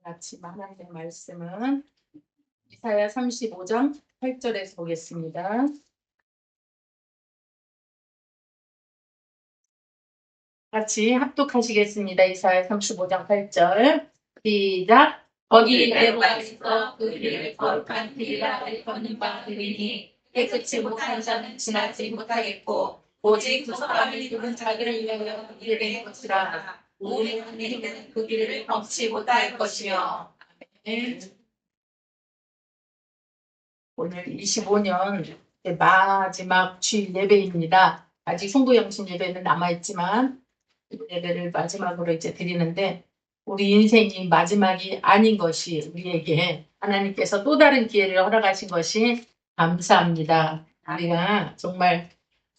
같이 하나님의 말씀은 이사야 35장 8절에서 보겠습니다. 같이 합독하시겠습니다. 이사야 35장 8절 시작. 거기 내가 있어 그 길을 거룩한 길이라 일컫는 바 들이니 깨끗이 못한 자는 지나지 못하겠고 오직 구속함을 입은 자들을 위하여 그 길을 낸 것이라. 우리 하나님은 그 길을 범치 못할 것이며. 오늘 25년 마지막 주일 예배입니다. 아직 송구영신 예배는 남아있지만 예배를 마지막으로 이제 드리는데, 우리 인생이 마지막이 아닌 것이 우리에게 하나님께서 또 다른 기회를 허락하신 것이 감사합니다. 우리가 정말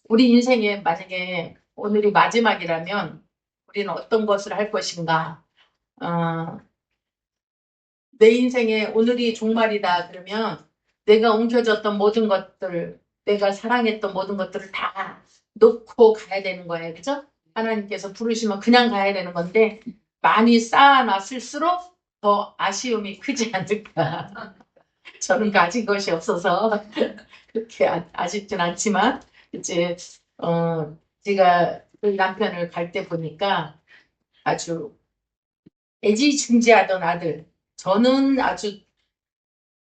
우리 인생에 만약에 오늘이 마지막이라면 우리는 어떤 것을 할 것인가? 내 인생에 오늘이 종말이다 그러면 내가 옮겨졌던 모든 것들, 내가 사랑했던 모든 것들을 다 놓고 가야 되는 거예요. 그죠? 하나님께서 부르시면 그냥 가야 되는 건데, 많이 쌓아놨을수록 더 아쉬움이 크지 않을까. 저는 가진 것이 없어서 그렇게 아쉽진 않지만, 이제 제가 우리 남편을 갈 때 보니까 아주 애지중지하던 아들, 저는 아주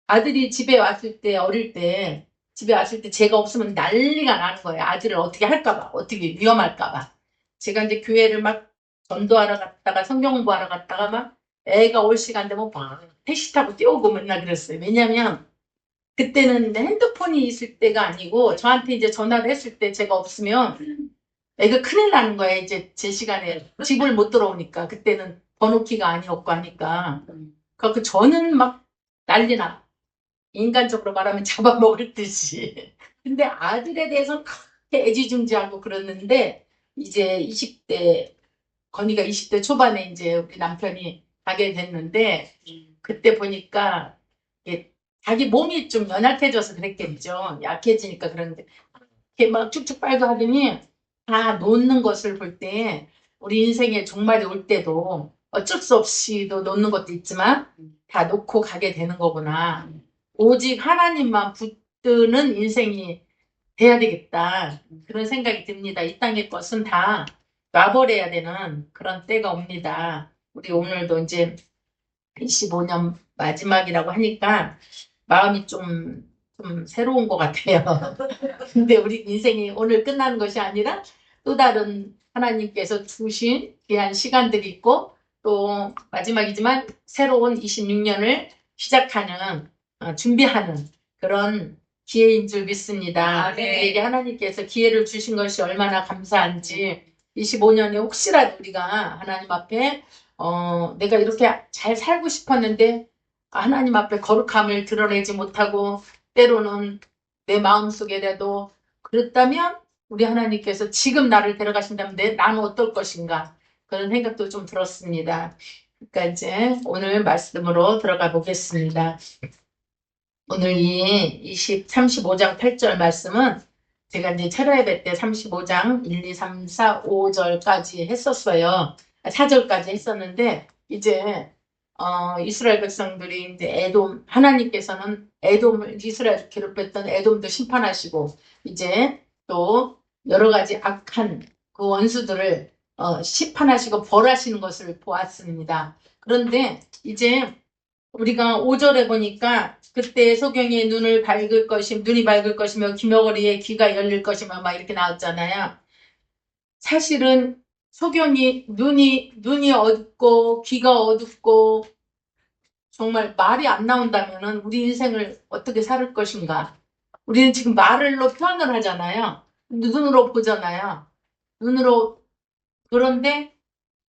아들이 집에 왔을 때, 어릴 때 집에 왔을 때 제가 없으면 난리가 나는 거예요. 아들을 어떻게 할까봐, 어떻게 위험할까봐. 제가 이제 교회를 막 전도하러 갔다가 성경 공부하러 갔다가 막 애가 올 시간 되면 막 택시 타고 뛰어오고 맨날 그랬어요. 왜냐면 그때는 핸드폰이 있을 때가 아니고 저한테 이제 전화를 했을 때 제가 없으면 애가 큰일 나는 거예요. 이제 제 시간에 집을 못 들어오니까. 그때는 번호키가 아니었고 하니까. 그래서 저는 막 난리나. 인간적으로 말하면 잡아먹을 듯이. 근데 아들에 대해서는 그렇게 애지중지하고 그랬는데, 이제 20대, 건이가 20대 초반에 이제 우리 남편이 가게 됐는데, 그때 보니까 자기 몸이 좀 연약해져서 그랬겠죠. 약해지니까. 그런데 이렇게 막 쭉쭉 빨고 하더니 다 놓는 것을 볼 때, 우리 인생에 종말이 올 때도 어쩔 수 없이도 놓는 것도 있지만 다 놓고 가게 되는 거구나. 오직 하나님만 붙드는 인생이 돼야 되겠다. 그런 생각이 듭니다. 이 땅의 것은 다 놔버려야 되는 그런 때가 옵니다. 우리 오늘도 이제 25년 마지막이라고 하니까 마음이 좀 새로운 것 같아요. 근데 우리 인생이 오늘 끝나는 것이 아니라 또 다른 하나님께서 주신 귀한 시간들이 있고, 또 마지막이지만 새로운 26년을 시작하는, 준비하는 그런 기회인 줄 믿습니다. 우리에게 하나님께서 기회를 주신 것이 얼마나 감사한지. 25년에 혹시라도 우리가 하나님 앞에 내가 이렇게 잘 살고 싶었는데 하나님 앞에 거룩함을 드러내지 못하고 때로는 내 마음속에라도 그랬다면, 우리 하나님께서 지금 나를 데려가신다면 나는 어떨 것인가, 그런 생각도 좀 들었습니다. 그러니까 이제 오늘 말씀으로 들어가 보겠습니다. 오늘 이 35장 8절 말씀은 제가 이제 철야예배 때 35장 1, 2, 3, 4, 5절까지 했었어요. 4절까지 했었는데, 이제 이스라엘 백성들이 이제 하나님께서는 이스라엘 괴롭혔던 에돔도 심판하시고, 이제 또 여러 가지 악한 그 원수들을 심판하시고 벌하시는 것을 보았습니다. 그런데 이제 우리가 5절에 보니까 그때 소경의 눈이 밝을 것이며 기머거리의 귀가 열릴 것이며 막 이렇게 나왔잖아요. 사실은 소경이 눈이 어둡고 귀가 어둡고 정말 말이 안 나온다면은 우리 인생을 어떻게 살 것인가? 우리는 지금 말로 표현을 하잖아요. 눈으로 보잖아요. 눈으로. 그런데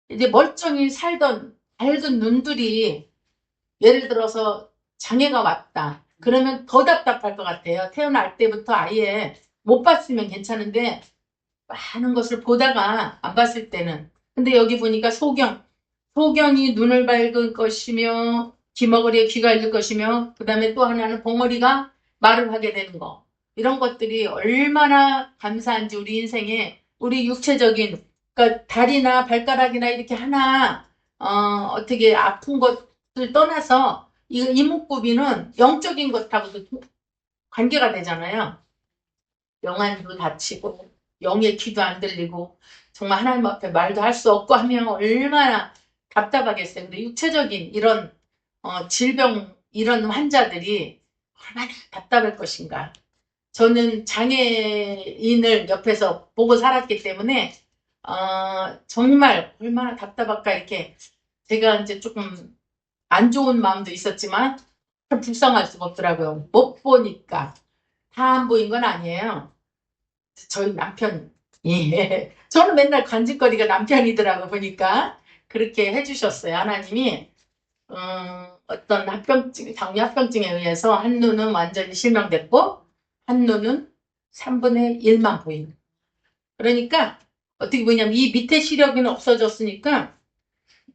이제 멀쩡히 살던 밝은 눈들이 예를 들어서 장애가 왔다. 그러면 더 답답할 것 같아요. 태어날 때부터 아예 못 봤으면 괜찮은데 많은 것을 보다가 안 봤을 때는. 근데 여기 보니까 소경이 눈을 밝을 것이며 기머거리에 귀가 열릴 것이며, 그 다음에 또 하나는 봉어리가 말을 하게 되는 거. 이런 것들이 얼마나 감사한지. 우리 인생에 우리 육체적인, 그러니까 다리나 발가락이나 이렇게 하나 어떻게 아픈 것 떠나서 이 이목구비는 영적인 것하고도 관계가 되잖아요. 영안도 다치고 영의 귀도 안 들리고 정말 하나님 앞에 말도 할 수 없고 하면 얼마나 답답하겠어요. 근데 육체적인 이런 질병 이런 환자들이 얼마나 답답할 것인가. 저는 장애인을 옆에서 보고 살았기 때문에 정말 얼마나 답답할까 이렇게 제가 이제 조금 안 좋은 마음도 있었지만 참 불쌍할 수가 없더라고요. 못 보니까 다 안 보인 건 아니에요. 저희 남편이 저는 맨날 간직거리가 남편이더라고 보니까 그렇게 해주셨어요. 하나님이 어떤 합병증, 당뇨합병증에 의해서 한 눈은 완전히 실명됐고 한 눈은 3분의 1만 보이는. 그러니까 어떻게 보냐면 이 밑에 시력이 없어졌으니까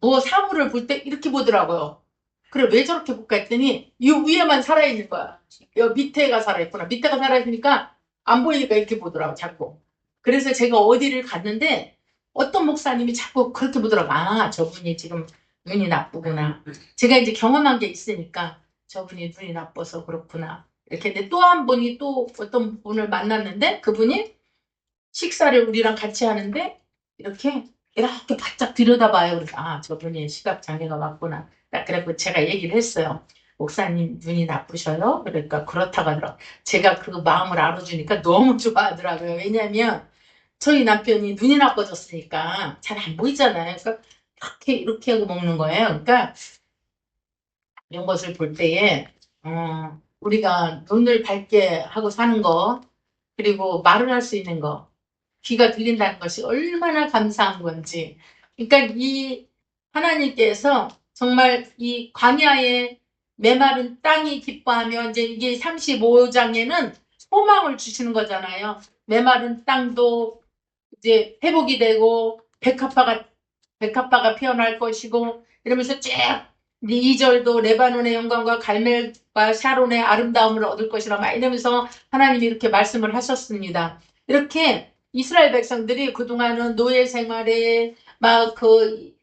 뭐 사물을 볼 때 이렇게 보더라고요. 그래 왜 저렇게 볼까 했더니 이 위에만 살아있는 거야. 여 밑에가 살아있구나. 밑에가 살아있으니까 안 보이니까 이렇게 보더라고 자꾸. 그래서 제가 어디를 갔는데 어떤 목사님이 자꾸 그렇게 보더라고. 아 저분이 지금 눈이 나쁘구나. 제가 이제 경험한 게 있으니까 저분이 눈이 나빠서 그렇구나. 이렇게 근데 또 한 분이 또 어떤 분을 만났는데 그분이 식사를 우리랑 같이 하는데 이렇게 바짝 들여다봐요. 그래서 아 저분이 시각장애가 맞구나. 그래서 제가 얘기를 했어요. 목사님 눈이 나쁘셔요? 그러니까 그렇다고 하더라고요. 제가 그 마음을 알아주니까 너무 좋아하더라고요. 왜냐하면 저희 남편이 눈이 나빠졌으니까 잘 안 보이잖아요. 그러니까 이렇게 하고 먹는 거예요. 그러니까 이런 것을 볼 때에 우리가 눈을 밝게 하고 사는 거 그리고 말을 할 수 있는 거 귀가 들린다는 것이 얼마나 감사한 건지. 그러니까 이 하나님께서 정말 이 광야의 메마른 땅이 기뻐하며 이제 이게 35장에는 소망을 주시는 거잖아요. 메마른 땅도 이제 회복이 되고 백합화가 피어날 것이고 이러면서 쭉 2절도 레바논의 영광과 갈멜과 샤론의 아름다움을 얻을 것이라 막 이러면서 하나님이 이렇게 말씀을 하셨습니다. 이렇게 이스라엘 백성들이 그동안은 노예 생활에 막 그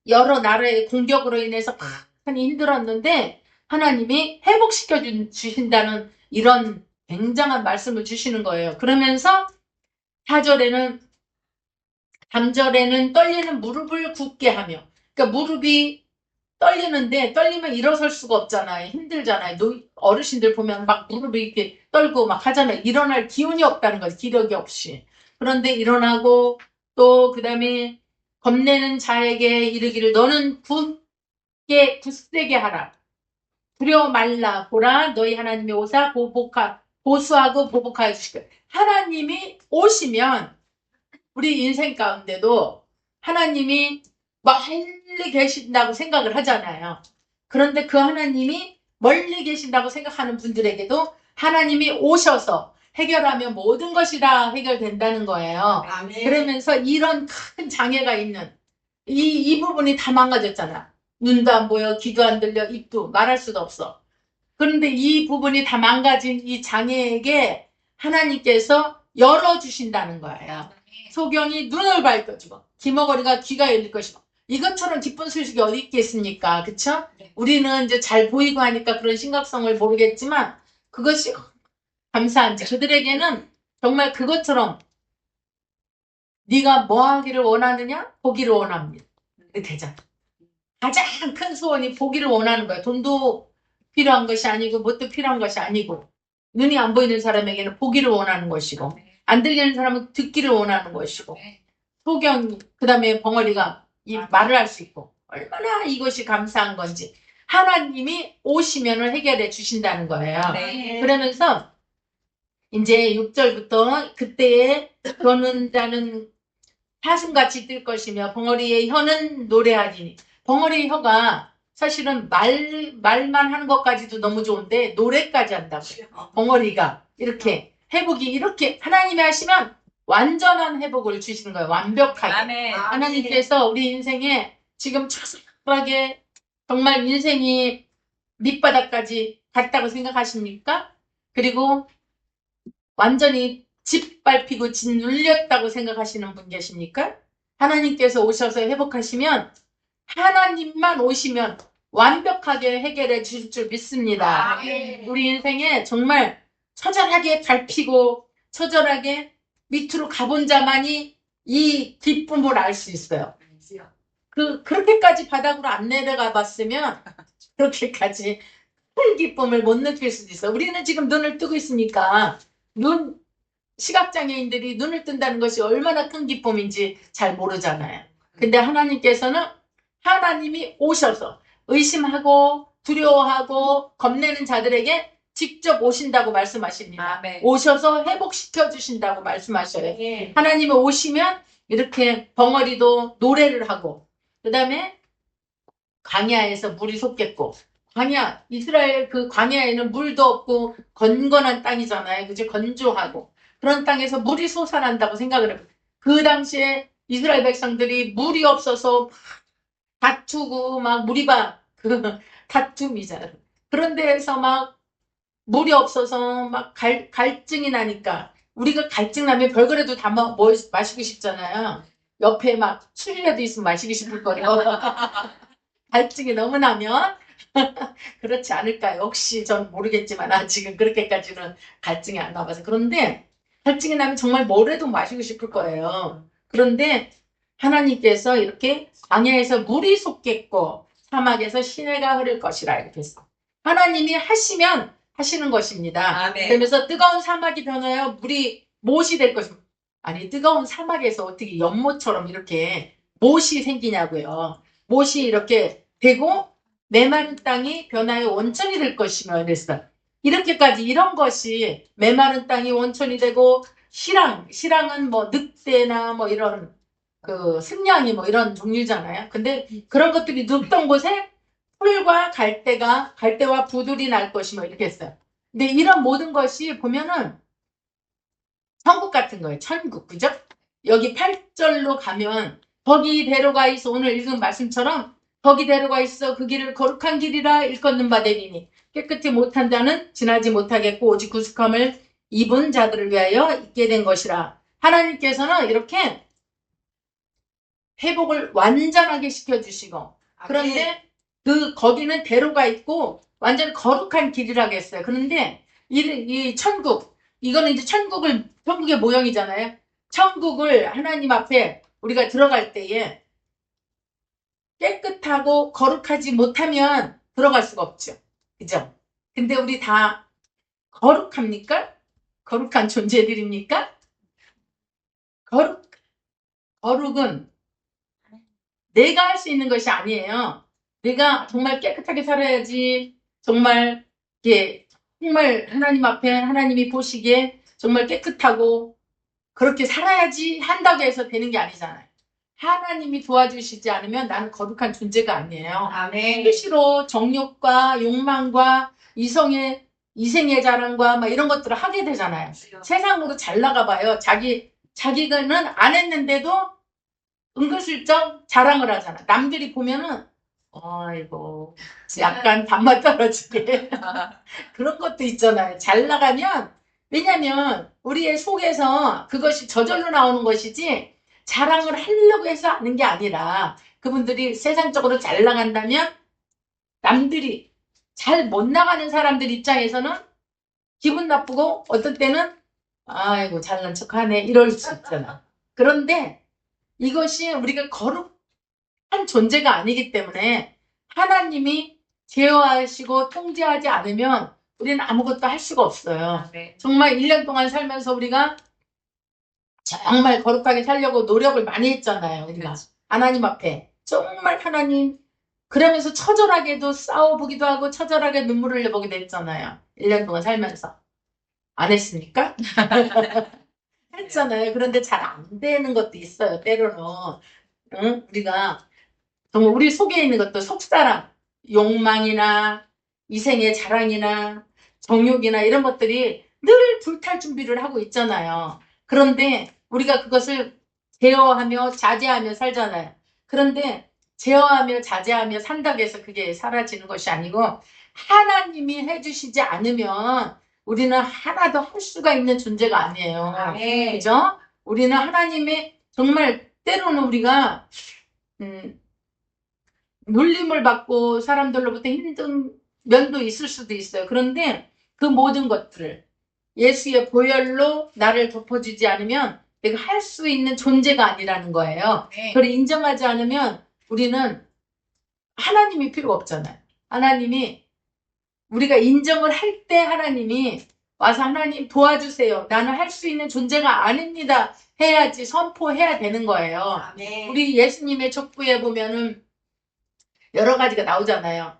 여러 나라의 공격으로 인해서 많이 힘들었는데 하나님이 회복시켜 주신다는 이런 굉장한 말씀을 주시는 거예요. 그러면서 4절에는 3절에는 떨리는 무릎을 굳게 하며 그러니까 무릎이 떨리는데 떨리면 일어설 수가 없잖아요. 힘들잖아요. 어르신들 보면 막 무릎이 이렇게 떨고 막 하잖아요. 일어날 기운이 없다는 거지. 기력이 없이. 그런데 일어나고 또 그다음에 겁내는 자에게 이르기를 너는 굳세게 하라. 두려워 말라. 보라 너희 하나님이 오사 보수하고 보복하여 주시고 하나님이 오시면 우리 인생 가운데도 하나님이 멀리 계신다고 생각을 하잖아요. 그런데 그 하나님이 멀리 계신다고 생각하는 분들에게도 하나님이 오셔서 해결하면 모든 것이 다 해결된다는 거예요. 아멘. 그러면서 이런 큰 장애가 있는 이 부분이 다 망가졌잖아. 눈도 안 보여, 귀도 안 들려, 입도 말할 수도 없어. 그런데 이 부분이 다 망가진 이 장애에게 하나님께서 열어주신다는 거예요. 소경이 눈을 밝혀주고 귀머거리가 귀가 열릴 것이고 이것처럼 기쁜 소식이 어디 있겠습니까? 그쵸? 우리는 이제 잘 보이고 하니까 그런 심각성을 모르겠지만 그것이 감사한지 그들에게는 정말 그것처럼 네가 뭐 하기를 원하느냐? 보기를 원합니다. 되잖아. 가장 큰 소원이 보기를 원하는 거야. 돈도 필요한 것이 아니고 뭣도 필요한 것이 아니고 눈이 안 보이는 사람에게는 보기를 원하는 것이고 안 들리는 사람은 듣기를 원하는 것이고 소경 그다음에 벙어리가 이 말을 할 수 있고 얼마나 이것이 감사한 건지 하나님이 오시면을 해결해 주신다는 거예요. 네. 그러면서 이제 6절부터 그때에 그는 자는 사슴같이 뜰 것이며 벙어리의 혀는 노래하리니 벙어리의 혀가 사실은 말만 하는 것까지도 너무 좋은데 노래까지 한다고요. 벙어리가 이렇게 회복이 이렇게 하나님이 하시면 완전한 회복을 주시는 거예요. 완벽하게. 아멘. 하나님께서 우리 인생에 지금 처절하게 정말 인생이 밑바닥까지 갔다고 생각하십니까? 그리고 완전히 짓밟히고 짓눌렸다고 생각하시는 분 계십니까? 하나님께서 오셔서 회복하시면 하나님만 오시면 완벽하게 해결해 주실 줄 믿습니다. 아멘. 우리 인생에 정말 처절하게 밟히고 처절하게 밑으로 가본 자만이 이 기쁨을 알 수 있어요. 그렇게까지 바닥으로 안 내려가 봤으면 그렇게까지 큰 기쁨을 못 느낄 수도 있어. 우리는 지금 눈을 뜨고 있으니까 시각장애인들이 눈을 뜬다는 것이 얼마나 큰 기쁨인지 잘 모르잖아요. 근데 하나님께서는 하나님이 오셔서 의심하고 두려워하고 겁내는 자들에게 직접 오신다고 말씀하십니다. 아멘. 오셔서 회복시켜 주신다고 말씀하셔요. 예. 하나님이 오시면 이렇게 벙어리도 노래를 하고, 그 다음에 광야에서 물이 솟겠고, 광야, 이스라엘 그 광야에는 물도 없고 건건한 땅이잖아요. 그죠? 건조하고. 그런 땅에서 물이 솟아난다고 생각을 해요. 그 당시에 이스라엘 백성들이 물이 없어서 다투고 막 다툼이잖아요. 그런 데에서 막 물이 없어서 막 갈증이 나니까, 우리가 갈증 나면 별거라도 다 마시고 싶잖아요. 옆에 막 술이라도 있으면 마시고 싶을 거예요. 갈증이 너무 나면 그렇지 않을까요? 혹시 전 모르겠지만 아직은 그렇게까지는 갈증이 안 나봐서. 그런데 갈증이 나면 정말 뭐라도 마시고 싶을 거예요. 그런데 하나님께서 이렇게 광야에서 물이 솟겠고 사막에서 시내가 흐를 것이라 이렇게 했어. 하나님이 하시면 하시는 것입니다. 아멘. 그러면서 뜨거운 사막이 변하여 물이 못이 될 것입니다. 아니, 뜨거운 사막에서 어떻게 연못처럼 이렇게 못이 생기냐고요. 못이 이렇게 되고 메마른 땅이 변하여 온천이 될 것이며 그랬어요. 이렇게까지 이런 것이 메마른 땅이 온천이 되고, 시랑은 뭐 늑대나 뭐 이런 그 승냥이 뭐 이런 종류잖아요. 근데 그런 것들이 눕던 곳에 풀과 갈대와 부들이 날 것이며 이렇게 했어요. 근데 이런 모든 것이 보면은 천국 같은 거예요. 천국. 그죠? 여기 8절로 가면 거기 데려가 있어. 오늘 읽은 말씀처럼 거기 데려가 있어. 그 길을 거룩한 길이라 일컫는 바 되리니 깨끗이 못한 자는 지나지 못하겠고 오직 구속함을 입은 자들을 위하여 있게 된 것이라. 하나님께서는 이렇게 회복을 완전하게 시켜주시고, 그런데 거기는 대로가 있고 완전 거룩한 길이라고 했어요. 그런데 이 천국, 이거는 이제 천국의 모형이잖아요. 천국을 하나님 앞에 우리가 들어갈 때에 깨끗하고 거룩하지 못하면 들어갈 수가 없죠. 그죠? 근데 우리 다 거룩합니까? 거룩한 존재들입니까? 거룩은 내가 할 수 있는 것이 아니에요. 내가 정말 깨끗하게 살아야지, 정말 하나님 앞에 하나님이 보시기에 정말 깨끗하고 그렇게 살아야지 한다고 해서 되는 게 아니잖아요. 하나님이 도와주시지 않으면 나는 거룩한 존재가 아니에요. 아멘. 수시로 정욕과 욕망과 이생의 자랑과 막 이런 것들을 하게 되잖아요. 세상으로 잘 나가봐요. 자기는 안 했는데도 은근슬쩍 자랑을 하잖아. 남들이 보면은 아이고 약간 단맛 떨어지게 그런 것도 있잖아요. 잘 나가면, 왜냐면 우리의 속에서 그것이 저절로 나오는 것이지 자랑을 하려고 해서 하는 게 아니라, 그분들이 세상적으로 잘 나간다면 남들이 잘 못 나가는 사람들 입장에서는 기분 나쁘고 어떤 때는 아이고 잘난 척하네 이럴 수 있잖아. 그런데 이것이 우리가 거룩한 존재가 아니기 때문에 하나님이 제어하시고 통제하지 않으면 우리는 아무것도 할 수가 없어요. 정말 1년 동안 살면서 우리가 정말 거룩하게 살려고 노력을 많이 했잖아요. 우리가 그렇지. 하나님 앞에 정말 하나님, 그러면서 처절하게도 싸워보기도 하고 처절하게 눈물을 흘려보기도 했잖아요. 1년 동안 살면서. 안 했습니까? 했잖아요. 그런데 잘 안 되는 것도 있어요. 때로는. 응? 우리가 정말 우리 속에 있는 것도 속사람, 욕망이나 이생의 자랑이나 정욕이나 이런 것들이 늘 불탈 준비를 하고 있잖아요. 그런데 우리가 그것을 제어하며 자제하며 살잖아요. 그런데 제어하며 자제하며 산다고 해서 그게 사라지는 것이 아니고, 하나님이 해주시지 않으면 우리는 하나도 할 수가 있는 존재가 아니에요. 그죠? 우리는 하나님의 정말 때로는 우리가 놀림을 받고 사람들로부터 힘든 면도 있을 수도 있어요. 그런데 그 모든 것들을 예수의 보혈로 나를 덮어주지 않으면 내가 할 수 있는 존재가 아니라는 거예요. 네. 그걸 인정하지 않으면 우리는 하나님이 필요 없잖아요. 하나님이 우리가 인정을 할 때 하나님이 와서 하나님 도와주세요. 나는 할 수 있는 존재가 아닙니다. 해야지 선포해야 되는 거예요. 아멘. 우리 예수님의 족부에 보면은 여러 가지가 나오잖아요.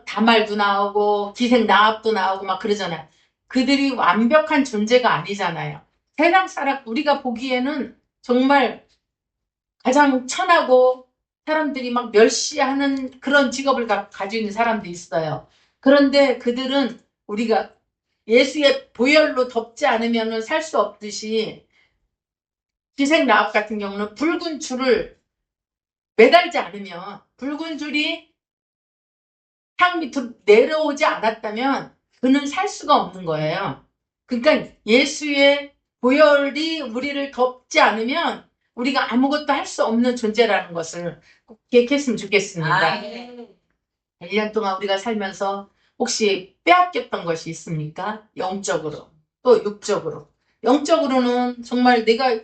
다말도 나오고 기생나합도 나오고 막 그러잖아요. 그들이 완벽한 존재가 아니잖아요. 세상 사람 우리가 보기에는 정말 가장 천하고 사람들이 막 멸시하는 그런 직업을 가지고 있는 사람도 있어요. 그런데 그들은 우리가 예수의 보혈로 덮지 않으면 살 수 없듯이 기생나합 같은 경우는 붉은 줄을 매달지 않으면 붉은 줄이 땅 밑으로 내려오지 않았다면 그는 살 수가 없는 거예요. 그러니까 예수의 보혈이 우리를 덮지 않으면 우리가 아무것도 할 수 없는 존재라는 것을 꼭 기억했으면 좋겠습니다. 아멘. 1년 동안 우리가 살면서 혹시 빼앗겼던 것이 있습니까? 영적으로 또 육적으로. 영적으로는 정말 내가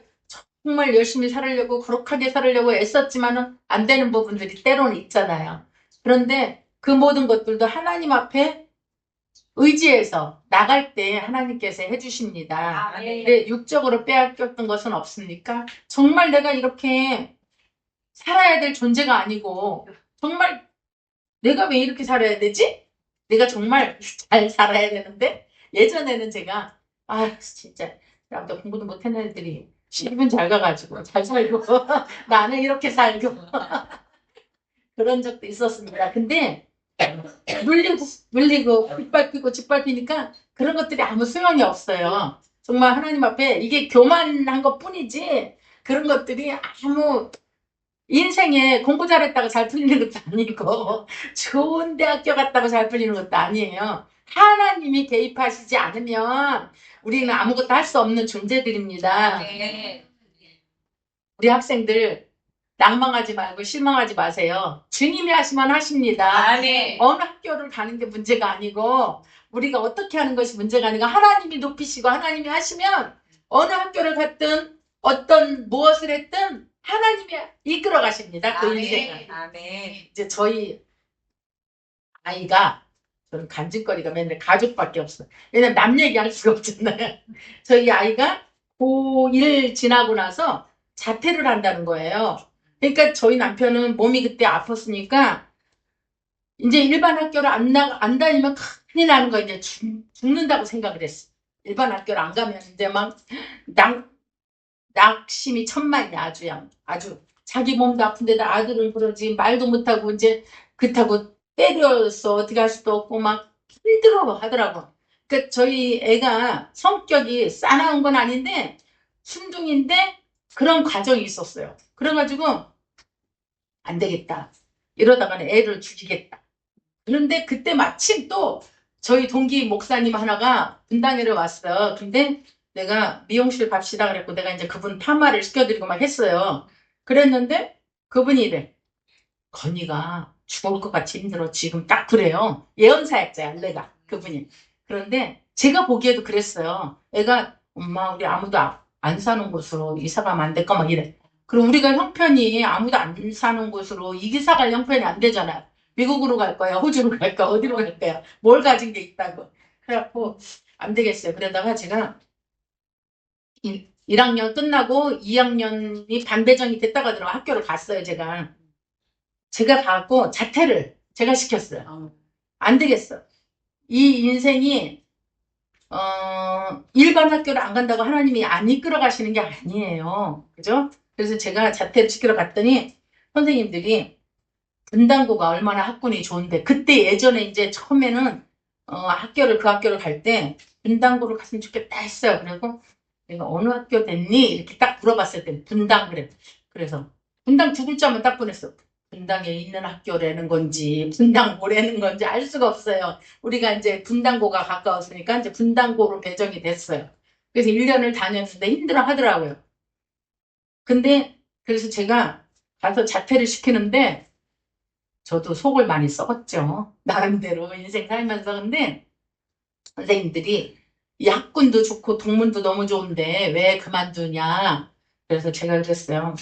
정말 열심히 살으려고 거룩하게 살으려고 애썼지만은 안 되는 부분들이 때로는 있잖아요. 그런데 그 모든 것들도 하나님 앞에 의지해서 나갈 때 하나님께서 해주십니다. 근데 육적으로 빼앗겼던 것은 없습니까? 정말 내가 이렇게 살아야 될 존재가 아니고 정말 내가 왜 이렇게 살아야 되지? 내가 정말 잘 살아야 되는데 예전에는 제가 진짜 나보다 공부도 못하는 애들이 시집은 잘 가가지고 잘 살고 나는 이렇게 살고 그런 적도 있었습니다. 근데 물리고 빗밟히고 짓밟히니까 그런 것들이 아무 소용이 없어요. 정말 하나님 앞에 이게 교만한 것 뿐이지 그런 것들이 아무 인생에 공부 잘했다고 잘 풀리는 것도 아니고 좋은 대학교 갔다고 잘 풀리는 것도 아니에요. 하나님이 개입하시지 않으면 우리는 아무것도 할 수 없는 존재들입니다. 네. 우리 학생들 낭망하지 말고 실망하지 마세요. 주님이 하시면 하십니다. 아멘. 어느 학교를 가는 게 문제가 아니고 우리가 어떻게 하는 것이 문제가 아니고 하나님이 높이시고 하나님이 하시면 어느 학교를 갔든 어떤 무엇을 했든 하나님이 이끌어 가십니다. 그 인생을. 아멘. 이제 저희 아이가 저는 간직거리가 맨날 가족밖에 없어요. 왜냐면 남 얘기할 수가 없잖아요. 저희 아이가 고1 지나고 나서 자퇴를 한다는 거예요. 그러니까 저희 남편은 몸이 그때 아팠으니까 이제 일반 학교를 안 다니면 큰일 나는 거 이제 죽는다고 생각을 했어. 일반 학교를 안 가면 이제 막 낙심이 천만이야. 아주 자기 몸도 아픈데다 아들은 그러지 말도 못하고 이제 그렇다고 때려서 어떻게 할 수도 없고 막 힘들어 하더라고. 그 저희 애가 성격이 싸나운 건 아닌데 순둥인데 그런 과정이 있었어요. 그래가지고 안 되겠다. 이러다가는 애를 죽이겠다. 그런데 그때 마침 또 저희 동기 목사님 하나가 분당에를 왔어. 근데 내가 미용실 갑시다 그랬고 내가 이제 그분 파마를 시켜드리고 막 했어요. 그랬는데 그분이 이래. 건이가 죽을 것 같이 힘들어. 지금 딱 그래요. 예언사역자야, 내가. 그분이. 그런데 제가 보기에도 그랬어요. 애가 엄마 우리 아무도 안 사는 곳으로 이사 가면 안 될까 막 이래. 그럼 우리가 형편이 아무도 안 사는 곳으로 이사 갈 형편이 안 되잖아요. 미국으로 갈 거야, 호주로 갈 거야, 어디로 갈 거야. 뭘 가진 게 있다고. 그래갖고 안 되겠어요. 그러다가 제가 1학년 끝나고 2학년이 반배정이 됐다고 하더라고. 학교를 갔어요, 제가 가고 자퇴를 제가 시켰어요. 안 되겠어. 이 인생이 일반 학교를 안 간다고 하나님이 안 이끌어 가시는 게 아니에요. 그죠? 그래서 제가 자퇴를 시키러 갔더니 선생님들이 분당고가 얼마나 학군이 좋은데 그때 예전에 이제 처음에는 그 학교를 갈 때 분당고를 갔으면 좋겠다 했어요. 그리고 내가 어느 학교 됐니? 이렇게 딱 물어봤을 때 분당 그래. 그래서 분당 두 글자만 딱 보냈어. 분당에 있는 학교라는 건지 분당고라는 건지 알 수가 없어요. 우리가 이제 분당고가 가까웠으니까 이제 분당고로 배정이 됐어요. 그래서 1년을 다녔는데 힘들어 하더라고요. 근데 그래서 제가 가서 자퇴를 시키는데 저도 속을 많이 썩었죠. 나름대로 인생 살면서. 근데 선생님들이 이 학군도 좋고 동문도 너무 좋은데 왜 그만두냐. 그래서 제가 그랬어요.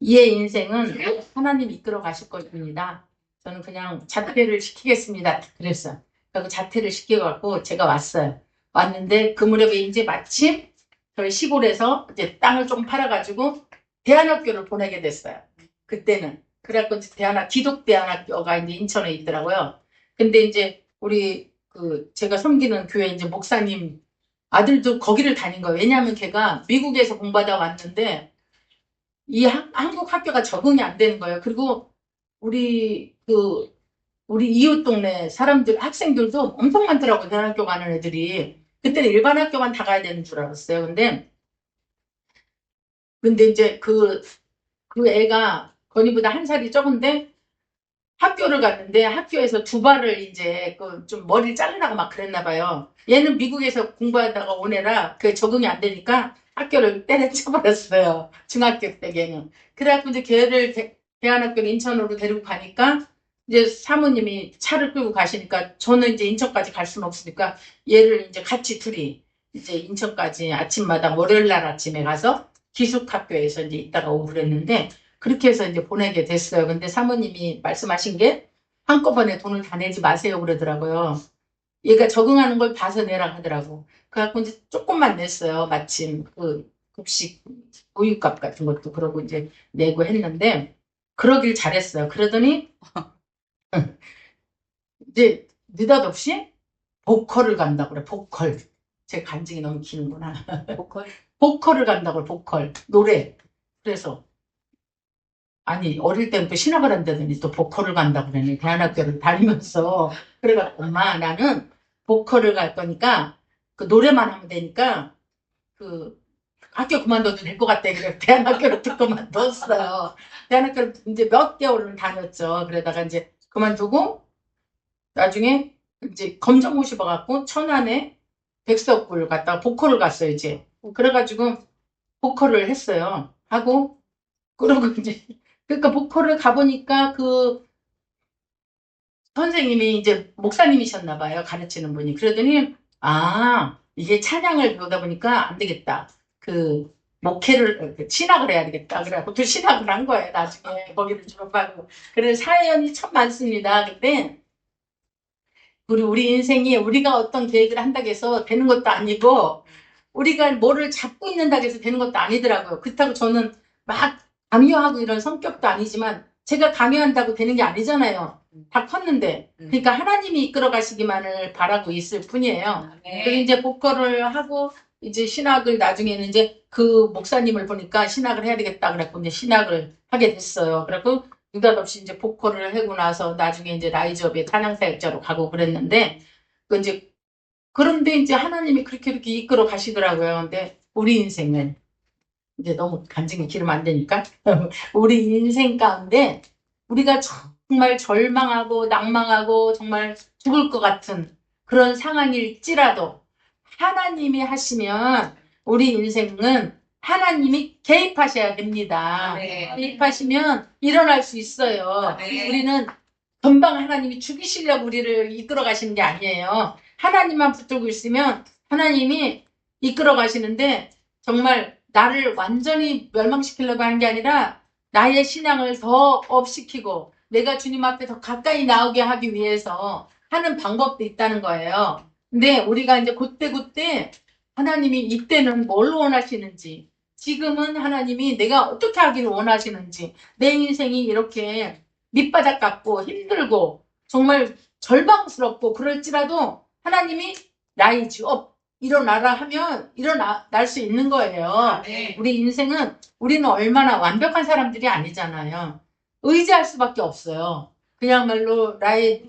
이의 인생은 하나님 이끌어 가실 것입니다. 저는 그냥 자퇴를 시키겠습니다. 그랬어요. 그리고 자퇴를 시켜갖고 제가 왔어요. 왔는데 그 무렵에 이제 마침 저희 시골에서 이제 땅을 조금 팔아가지고 대안학교를 보내게 됐어요. 그때는. 그래갖고 이제 기독대안학교가 이제 인천에 있더라고요. 근데 이제 우리 제가 섬기는 교회 이제 목사님 아들도 거기를 다닌 거예요. 왜냐하면 걔가 미국에서 공부하다 왔는데 이 한국 학교가 적응이 안 되는 거예요. 그리고 우리 우리 이웃 동네 사람들 학생들도 엄청 많더라고요. 대안학교 가는 애들이. 그때는 일반 학교만 다 가야 되는 줄 알았어요. 근데 이제 그 애가 건이보다 한 살이 적은데 학교를 갔는데 학교에서 두 발을 이제 좀 머리를 자르라고 막 그랬나 봐요. 얘는 미국에서 공부하다가 온 애라 그게 적응이 안 되니까 학교를 때려쳐버렸어요. 중학교 때 걔는. 그래갖고 이제 걔를 대안학교 인천으로 데리고 가니까 이제 사모님이 차를 끌고 가시니까 저는 이제 인천까지 갈 수는 없으니까 얘를 이제 같이 둘이 이제 인천까지 아침마다 월요일 날 아침에 가서 기숙학교에서 이제 있다가 오고 그랬는데 그렇게 해서 이제 보내게 됐어요. 근데 사모님이 말씀하신 게 한꺼번에 돈을 다 내지 마세요 그러더라고요. 얘가 적응하는 걸 봐서 내라 하더라고. 그래갖고 이제 조금만 냈어요. 마침 급식 우유값 같은 것도 그러고 이제 내고 했는데 그러길 잘했어요. 그러더니 이제 느닷없이 보컬을 간다고 그래. 보컬. 제 간증이 너무 기는구나. 보컬? 보컬을 간다고 그래. 보컬. 노래. 그래서 아니 어릴 때부터 신학을 한다더니 또 보컬을 간다고 그러네. 대안학교를 다니면서. 그래갖고 엄마 나는 보컬을 갈 거니까 그 노래만 하면 되니까 그 학교 그만둬도 될 것 같아. 그래 대안학교를 또 그만뒀어요. 대안학교를 이제 몇 개월을 다녔죠. 그러다가 이제 그만두고 나중에 이제 검정 모시봐갖고 천안에 백석굴 갔다가 보컬을 갔어요. 이제 그래가지고 보컬을 했어요. 하고 그러고 이제 그러니까 보컬을 가보니까 선생님이 이제 목사님이셨나 봐요. 가르치는 분이. 그러더니 이게 찬양을 배우다 보니까 안 되겠다. 목회를 신학을 해야 되겠다. 그래갖고 또 신학을 한 거예요. 나중에 거기를 졸업하고. 그래서 사연이 참 많습니다. 근데 우리 인생이 우리가 어떤 계획을 한다고 해서 되는 것도 아니고 우리가 뭐를 잡고 있는다고 해서 되는 것도 아니더라고요. 그렇다고 저는 막 강요하고 이런 성격도 아니지만 제가 강요한다고 되는 게 아니잖아요. 다 컸는데. 그러니까 하나님이 이끌어 가시기만을 바라고 있을 뿐이에요. 그래서 이제 보컬을 하고 이제 신학을 나중에는 이제 그 목사님을 보니까 신학을 해야 되겠다 그래갖고 이제 신학을 하게 됐어요. 그래갖고 느닷없이 이제 보컬을 하고 나서 나중에 이제 라이즈업에 찬양사역자로 가고 그랬는데 이제 그런데 이제 하나님이 그렇게 이끌어 가시더라고요. 근데 우리 인생은 이제 너무 간증이 길으면 안 되니까 우리 인생 가운데 우리가 정말 절망하고 낭망하고 정말 죽을 것 같은 그런 상황일지라도 하나님이 하시면 우리 인생은 하나님이 개입하셔야 됩니다. 개입하시면 일어날 수 있어요. 우리는 금방 하나님이 죽이시려고 우리를 이끌어 가시는 게 아니에요. 하나님만 붙들고 있으면 하나님이 이끌어 가시는데 정말 나를 완전히 멸망시키려고 하는 게 아니라 나의 신앙을 더 업시키고 내가 주님 앞에 더 가까이 나오게 하기 위해서 하는 방법도 있다는 거예요. 근데 우리가 이제 그때 하나님이 이때는 뭘 원하시는지 지금은 하나님이 내가 어떻게 하기를 원하시는지 내 인생이 이렇게 밑바닥 같고 힘들고 정말 절망스럽고 그럴지라도 하나님이 라이즈 업 일어나라 하면 일어날 수 있는 거예요. 우리 인생은 우리는 얼마나 완벽한 사람들이 아니잖아요. 의지할 수밖에 없어요. 그야말로 나의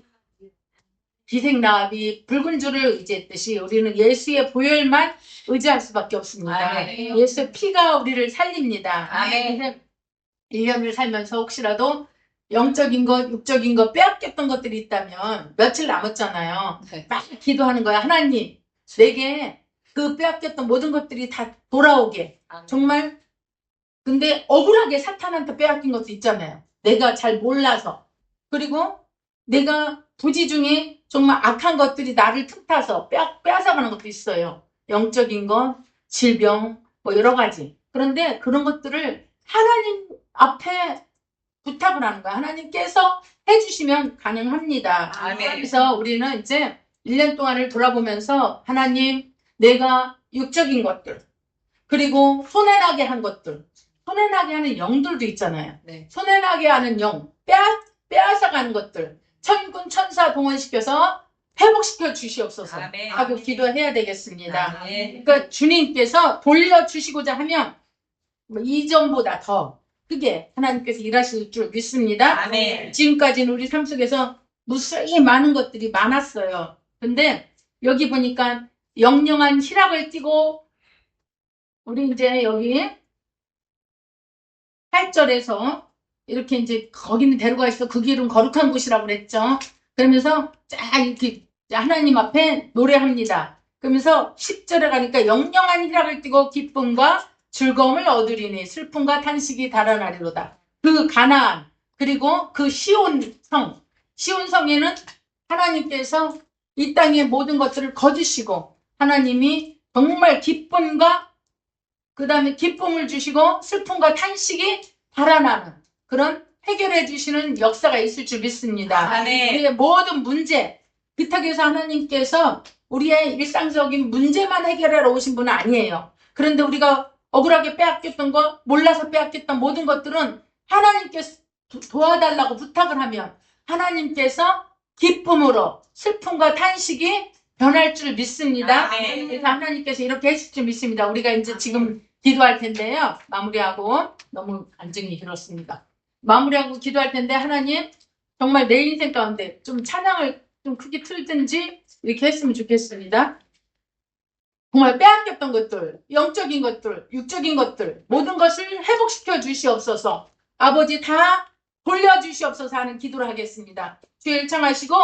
기생나비 붉은 줄을 의지했듯이 우리는 예수의 보혈만 의지할 수밖에 없습니다. 예수의 피가 우리를 살립니다. 그래서 1년을 살면서 혹시라도 영적인 것, 육적인 것 빼앗겼던 것들이 있다면 며칠 남았잖아요. 막 기도하는 거야. 하나님, 내게 그 빼앗겼던 모든 것들이 다 돌아오게. 정말 근데 억울하게 사탄한테 빼앗긴 것도 있잖아요. 내가 잘 몰라서. 그리고 내가 부지 중에 정말 악한 것들이 나를 틈타서 빼앗아가는 것도 있어요. 영적인 것, 질병, 뭐 여러 가지. 그런데 그런 것들을 하나님 앞에 부탁을 하는 거야. 하나님께서 해주시면 가능합니다. 아멘. 그래서 우리는 이제 1년 동안을 돌아보면서 하나님, 내가 육적인 것들, 그리고 손해나게 한 것들, 손해나게 하는 영들도 있잖아요. 네. 손해나게 하는 영, 빼앗아가는 것들, 천군 천사 동원시켜서 회복시켜 주시옵소서 아멘. 하고 기도해야 되겠습니다. 아멘. 그러니까 주님께서 돌려주시고자 하면 뭐 이전보다 더 크게 하나님께서 일하실 줄 믿습니다. 아멘. 지금까지는 우리 삶 속에서 무수히 많은 것들이 많았어요. 근데 여기 보니까 영영한 희락을 띠고 우리 이제 여기 8절에서 이렇게 이제 거기는 데려가 있어 그 길은 거룩한 곳이라고 그랬죠. 그러면서 쫙 이렇게 하나님 앞에 노래합니다. 그러면서 10절에 가니까 영영한 희락을 띠고 기쁨과 즐거움을 얻으리니 슬픔과 탄식이 달아나리로다. 그 가나안 그리고 그 시온성에는 하나님께서 이 땅의 모든 것들을 거두시고 하나님이 정말 기쁨과 그 다음에 기쁨을 주시고 슬픔과 탄식이 달아나는 그런 해결해 주시는 역사가 있을 줄 믿습니다. 아멘. 우리의 모든 문제, 부탁해서 하나님께서 우리의 일상적인 문제만 해결하러 오신 분은 아니에요. 그런데 우리가 억울하게 빼앗겼던 것, 몰라서 빼앗겼던 모든 것들은 하나님께서 도와달라고 부탁을 하면 하나님께서 기쁨으로 슬픔과 탄식이 변할 줄 믿습니다. 아멘. 그래서 하나님께서 이렇게 하실 줄 믿습니다. 우리가 이제 지금 기도할 텐데요. 마무리하고 너무 간증이 길었습니다. 마무리하고 기도할 텐데 하나님 정말 내 인생 가운데 좀 찬양을 좀 크게 틀든지 이렇게 했으면 좋겠습니다. 정말 빼앗겼던 것들, 영적인 것들, 육적인 것들 모든 것을 회복시켜 주시옵소서. 아버지 다 돌려주시옵소서 하는 기도를 하겠습니다. 주의 일창하시고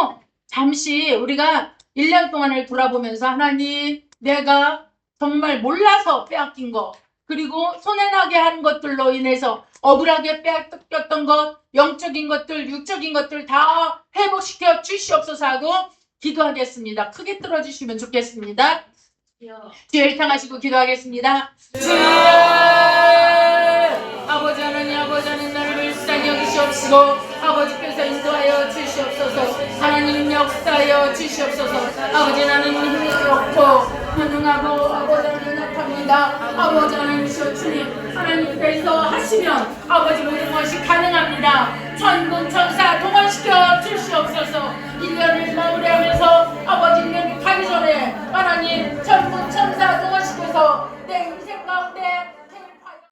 잠시 우리가 1년 동안을 돌아보면서 하나님 내가 정말 몰라서 빼앗긴 것 그리고 손해나게 하는 것들로 인해서 억울하게 빼앗겼던 것 영적인 것들 육적인 것들 다 회복시켜 주시옵소서 하고 기도하겠습니다. 크게 들어주시면 좋겠습니다. 주여 일창하시고 기도하겠습니다. 주여 아버지 하나님 아버지 하나님 나를 불쌍히 여기시옵시고 아버지께서 인도하여 주시옵소서. 하나님 역사하여 주시옵소서. 아버지 나는 힘이 없고 가능하고 아버지 하나님 나타납니다. 아버지 하나님 주님 하나님께서 하시면 아버지 모든 것이 가능합니다. 천군 천사 동원시켜 주시옵소서. 1년을 마무리